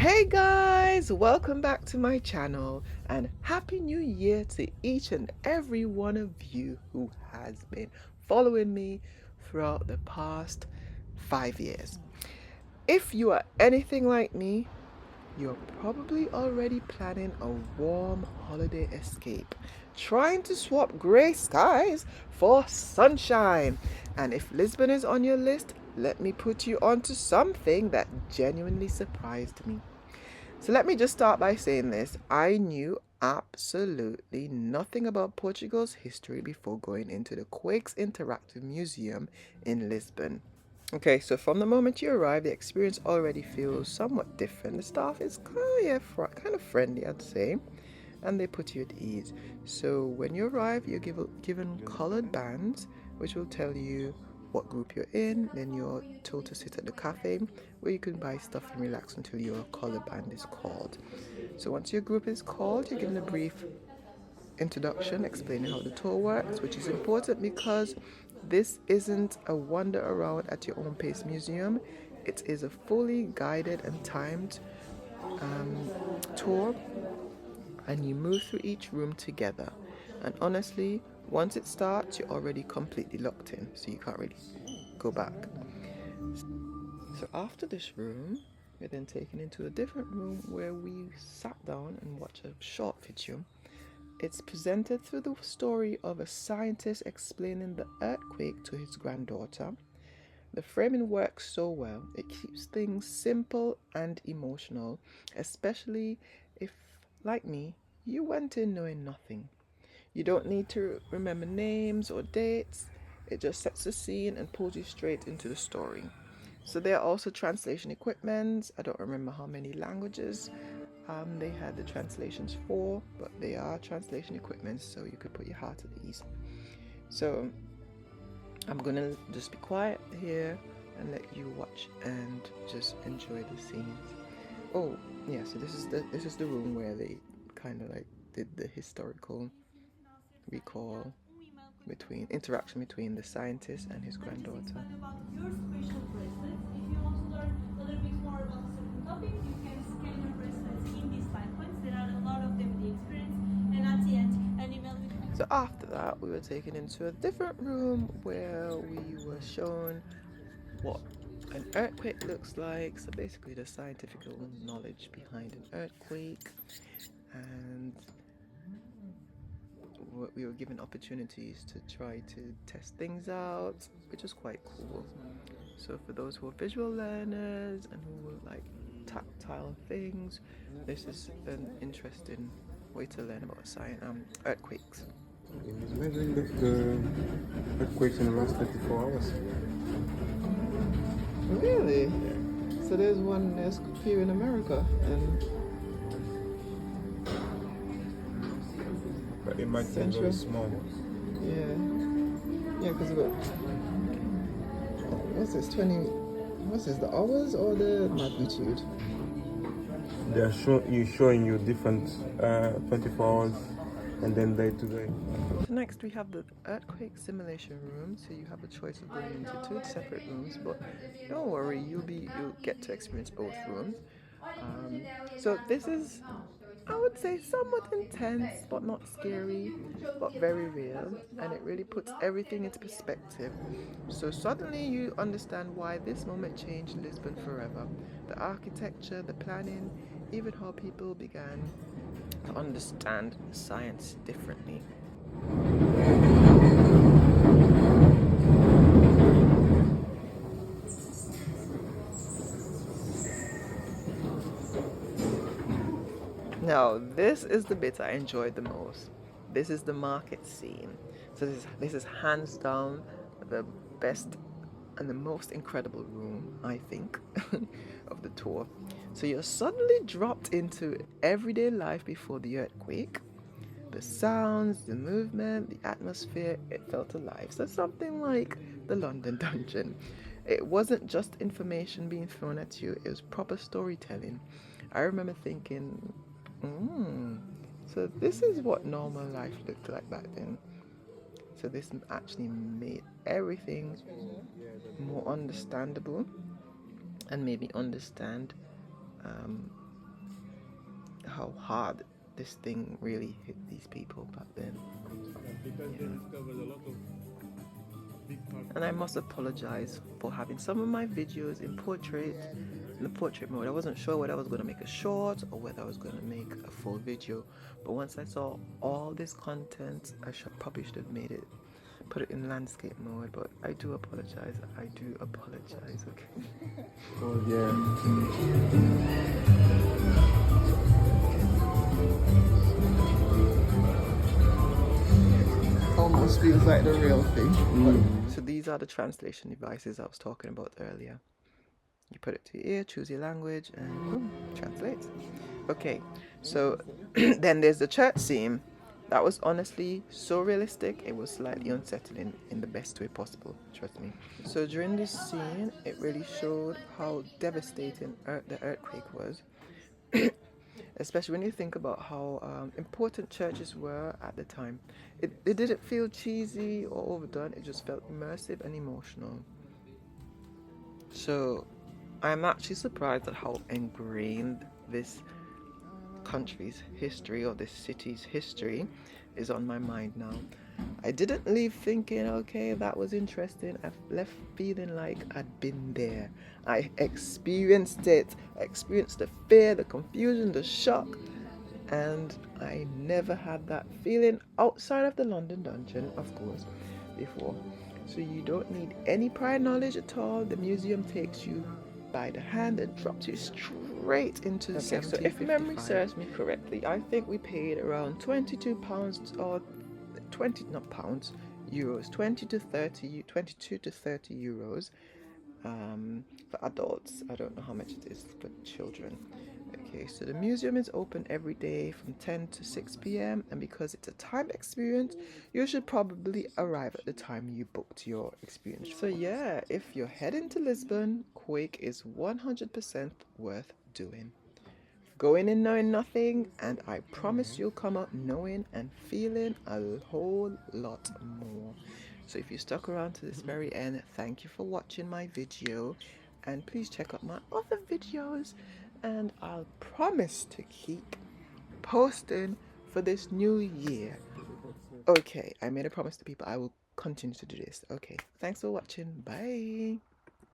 Hey guys, welcome back to my channel and happy new year to each and every one of you who has been following me throughout the past 5 years. If you are anything like me, you're probably already planning a warm holiday escape, trying to swap grey skies for sunshine. And if Lisbon is on your list, let me put you onto something that genuinely surprised me. So let me just start by saying this. I knew absolutely nothing about Portugal's history before going into the Quake's Interactive Museum in Lisbon. Okay, so from the moment you arrive, the experience already feels somewhat different. The staff is kind of friendly, I'd say, and they put you at ease. So when you arrive, you're given colored bands, which will tell you what group you're in. Then you're told to sit at the cafe where you can buy stuff and relax until your color band is called. So once your group is called, you're given a brief introduction explaining how the tour works, which is important because this isn't a wander around at your own pace museum. It is a fully guided and timed tour, and you move through each room together. And honestly, once it starts, you're already completely locked in, so you can't really go back. So after this room, we're then taken into a different room where we sat down and watched a short video. It's presented through the story of a scientist explaining the earthquake to his granddaughter. The framing works so well. It keeps things simple and emotional, especially if, like me, you went in knowing nothing. You don't need to remember names or dates. It just sets the scene and pulls you straight into the story. So there are also translation equipment. I don't remember how many languages they had the translations for, but they are translation equipment, so you could put your heart at ease. So I'm gonna just be quiet here and let you watch and just enjoy the scenes. Oh yeah, so this is the room where they kind of like did the historical recall between interaction between the scientist and his granddaughter. About your special bracelets. If you want to learn a little bit more about a certain topic, you can scan your bracelets in these icons. There are a lot of them in the experience, and at the end, an email with. So after that, we were taken into a different room where we were shown what an earthquake looks like. So basically, the scientific knowledge behind an earthquake, and we were given opportunities to try to test things out, which was quite cool. So for those who are visual learners and who like tactile things, this is an interesting way to learn about earthquakes. Imagine that the earthquakes in the last 24 hours. Really? So there's one here in America, and But it might seem very small. yeah, because what's this 20? What's this, the hours or the magnitude? They're showing you different 24 hours and then day to day. So next we have the earthquake simulation room. So you have a choice of going into two separate rooms, but don't worry, you'll get to experience both rooms. So this is, I would say, somewhat intense, but not scary, but very real, and it really puts everything into perspective. So suddenly you understand why this moment changed Lisbon forever. The architecture, the planning, even how people began to understand science differently. Now, this is the bit I enjoyed the most. This is the market scene. So this is hands down the best and the most incredible room, I think, of the tour. So you're suddenly dropped into everyday life before the earthquake. The sounds, the movement, the atmosphere, it felt alive. So something like the London Dungeon. It wasn't just information being thrown at you, it was proper storytelling. I remember thinking, so this is what normal life looked like back then. So this actually made everything more understandable and made me understand how hard this thing really hit these people back then. Because they discovered a lot of big parts. And I must apologize for having some of my videos in the portrait mode. I wasn't sure whether I was going to make a short or whether I was going to make a full video. But once I saw all this content, I probably should have put it in landscape mode. But I do apologize. Okay. Oh yeah. Almost feels like the real thing. So these are the translation devices I was talking about earlier. You put it to your ear, choose your language, and boom, translates. Okay, so then there's the church scene. That was honestly so realistic, it was slightly unsettling in the best way possible, trust me. So during this scene, it really showed how devastating the earthquake was. Especially when you think about how important churches were at the time. It didn't feel cheesy or overdone, it just felt immersive and emotional. So I'm actually surprised at how ingrained this country's history or this city's history is on my mind now. I didn't leave thinking, okay, that was interesting. I left feeling like I'd been there. I experienced it. I experienced the fear, the confusion, the shock. And I never had that feeling outside of the London dungeon, of course, before. So you don't need any prior knowledge at all. The museum takes you by the hand and drops you straight into the 1755. So if memory serves me correctly, I think we paid around £22 or 20, not pounds, euros, 22 to 30 euros for adults. I don't know how much it is for children. Okay, so the museum is open every day from 10 to 6 p.m. and because it's a time experience, you should probably arrive at the time you booked your experience. So yeah, if you're heading to Lisbon, Quake is 100% worth doing. Go in and knowing nothing, and I promise you'll come out knowing and feeling a whole lot more. So if you stuck around to this very end, thank you for watching my video, and please check out my other videos, and I'll promise to keep posting for this new year. Okay, I made a promise to people I will continue to do this. Okay, thanks for watching. Bye.